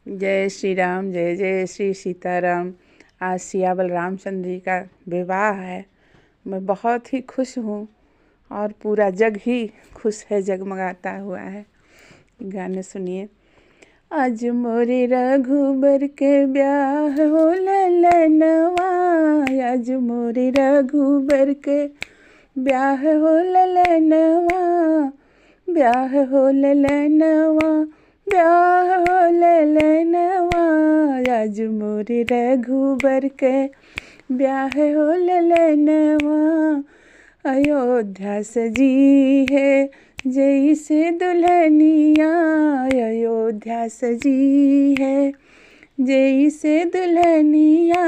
जय श्री राम, जय जय श्री सीताराम। आज सियावल रामचंद्र जी का विवाह है। मैं बहुत ही खुश हूँ और पूरा जग ही खुश है, जगमगाता हुआ है। गाने सुनिए। आज मोरे रघुबर के ब्याह हो ललनवा, आज मोरे रघुबर के ब्याह हो ललनवा, ब्याह हो ललनवा, ब्याह हो ललनवा, आज मोरे रघुबर के ब्याह हो ललनवा। अयोध्या सजी है जैसे दुल्हनिया, अयोध्या सजी है जैसे दुल्हनिया,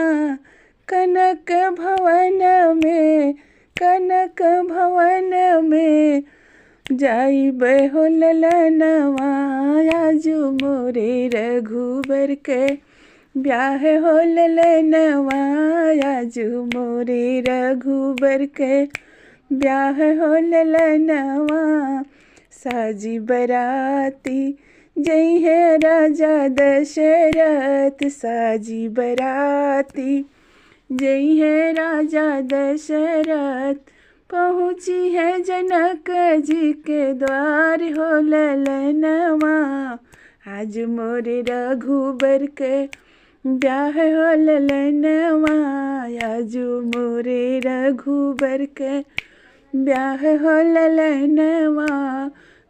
कनक भवन में, कनक भवन में जाइबे हो ललनवा, आज मोरे रघुबर के ब्याह हो ललनवा, आज मोरे रघुबर के ब्याह हो ललनवा। साजी बराती जय है राजा दशरथ, साजी बराती जय है राजा दशरथ, पहुँची है जनक जी के द्वार हो ललनवा, आज मोरे रघुबर के ब्याह हो ललनवा, आज मोरे रघुबर के ब्याह हो ललनवा।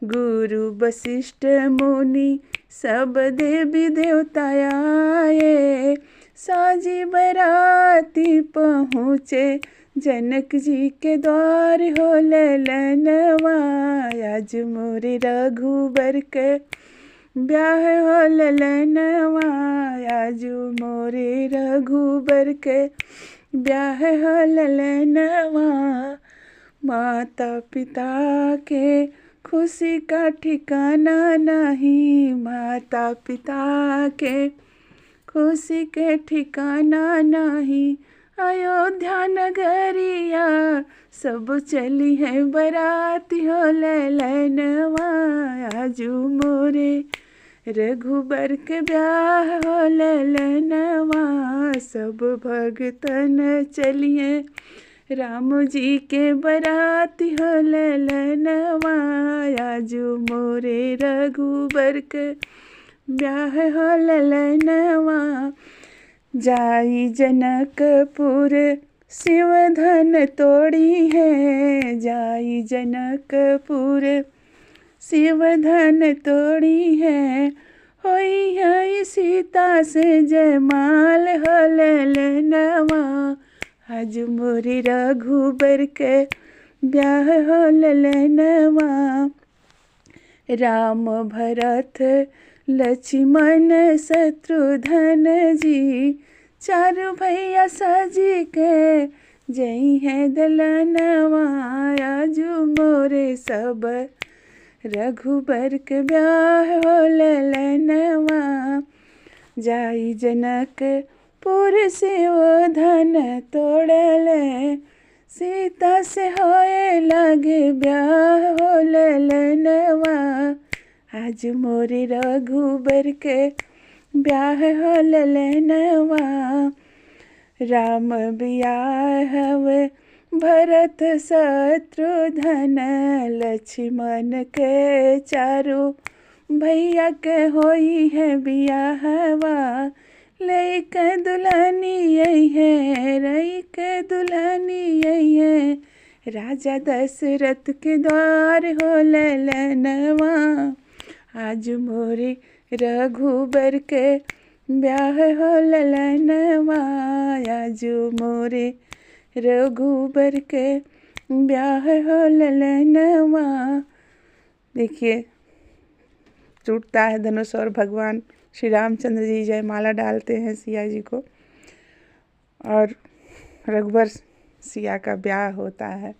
गुरु वशिष्ठ मुनि सब देवी देवता आए, साजी बराती पहुँचे जनक जी के द्वार हो ललनवा, आज मोरे रघुबर के ब्याह हो ललनवा, आज मोरे रघुबर के ब्याह हो ललनवा। माता पिता के खुशी का ठिकाना नहीं, माता पिता के खुशी के ठिकाना नहीं, अयोध्या नगरिया सब चली है बराती हो ललनवा, आज मोरे रघुबर के ब्याह हो ललनवा, सब भगतन चलिए राम जी के बराती हो ललनवा, आज मोरे रघुबर के ब्याह हो ललनवा। जाई जनकपुर शिव धन तोड़ी है, जाई जनकपुर शिव धन तोड़ी है, होई है सीता से जयमाल हो ललनवा, आज मोरे रघुबर के ब्याह हो ललनवा। राम भरत लक्ष्मण शत्रुघ्न जी चारों भैया सजी के जय है दलनवा, आज मोरे सब रघुबर के ब्याह हो ललनवा। जाई जनकपुर शिव धन तोड़ले, सीता से होए लगे ब्याह हो ललनवा, आज मोरे रघुबर के ब्याह हो ललनवा। राम बियाह हवे भरत शत्रुघ्न, लक्ष्मण के चारों भैया के होई है बियाहवा, लइके दुल्हनी यही है, रइके दुल्हनी यही है, राजा दशरथ के द्वार हो ललनवा, आज मोरे रघुबर के ब्याह हो ललनवा, आज मोरे रघुबर के ब्याह हो ललनवा। देखिए, टूटता है धनुष और भगवान श्री रामचंद्र जी जयमाला डालते हैं सिया जी को, और रघुबर सिया का ब्याह होता है।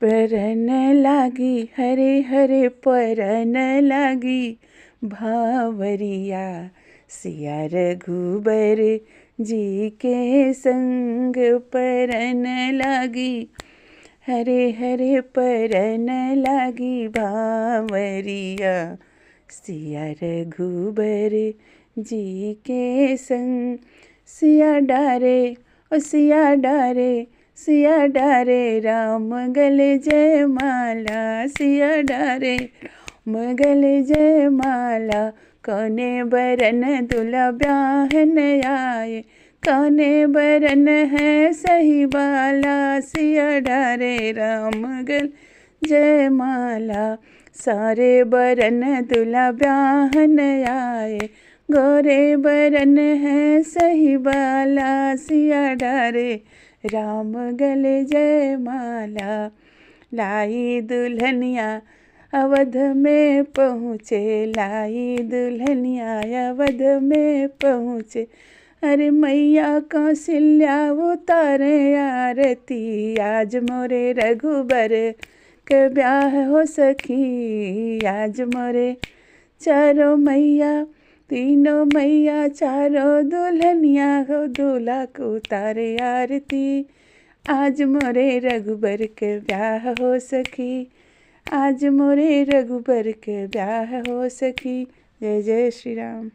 परन लागी हरे हरे परन लागी, भावरिया सिया रघुबर जी के संग परन लागी, हरे हरे परन लागी, भावरिया सिया रघुबर जी के संग। सिया डारे ओ सिया डारे, सिया डारे राम गले जय माला। सिया डारे राम गले जय माला। कौने बरन दुल्हा ब्याहन आए, कौने बरन है सही बाला। सिया डारे राम गले जय माला। सारे बरन दुल्हा ब्याहन आए, गोरे बरन है सही बाला। सिया डारे राम गले जय माला। लाई दुल्हनिया अवध में पहुँचे, लाई दुल्हनिया अवध में पहुँचे। अरे मैया कौशल्या उतारे आरती, आज मोरे रघुबर के ब्याह हो सखी। आज मोरे चारों मैया तीनों मैया चारों दुल्हनिया हो, दूल्हा को उतारे आरती। आज मोरे रघुबर के ब्याह हो सखी, आज मोरे रघुबर के ब्याह हो सखी। जय जय श्री राम।